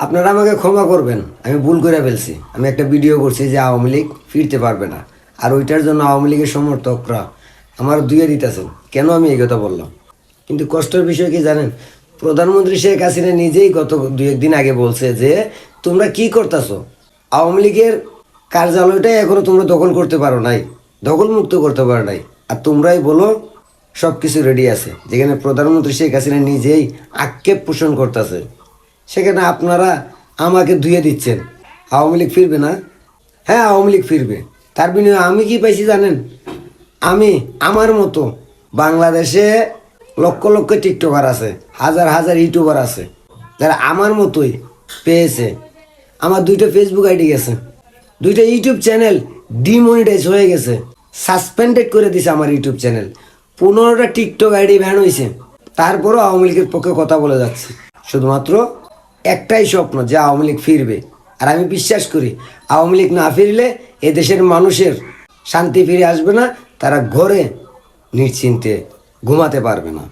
আপনারা আমাকে ক্ষমা করবেন, আমি ভুল করে ফেলছি। আমি একটা ভিডিও করছি যে আওয়ামী লীগ ফিরতে পারবে না, আর ওইটার জন্য আওয়ামী লীগের সমর্থকরা আমার দুয়ে দিতেছেন। কেন আমি এই কথা বললাম? কিন্তু কষ্টের বিষয় কি জানেন? প্রধানমন্ত্রী শেখ হাসিনা নিজেই গত দু একদিন আগে বলছে যে তোমরা কি করতেছো, আওয়ামী লীগের কার্যালয়টাই এখনো তোমরা দখল করতে পারো নাই, দখল মুক্ত করতে পারো নাই। আর তোমরাই বলো সব কিছু রেডি আছে, যেখানে প্রধানমন্ত্রী শেখ হাসিনা নিজেই আক্ষেপ পোষণ করতেছে, সেখানে আপনারা আমাকে ধুয়ে দিচ্ছেন। আওয়ামী লীগ ফিরবে না? হ্যাঁ, আওয়ামী লীগ ফিরবে। তার বিনিময়ে আমি কি পাইছি জানেন? আমি আমার মতো বাংলাদেশে লক্ষ লক্ষ টিকটকার আছে, হাজার হাজার ইউটিউবার আছে যারা আমার মতোই পেয়েছে। আমার দুইটা ফেসবুক আইডি গেছে, দুইটা ইউটিউব চ্যানেল ডিমনিটাইজ হয়ে গেছে, সাসপেন্ডেড করে দিছে আমার ইউটিউব চ্যানেল, 15টা টিকটক আইডি ব্যান হয়েছে। তারপরও আওয়ামী লীগের পক্ষে কথা বলে যাচ্ছে, শুধুমাত্র একটাই স্বপ্ন যে আওয়ামী লীগ ফিরবে। আর আমি বিশ্বাস করি আওয়ামী লীগ না ফিরলে এদেশের মানুষের শান্তি ফিরে আসবে না, তারা ঘরে নিশ্চিন্তে ঘুমাতে পারবে না।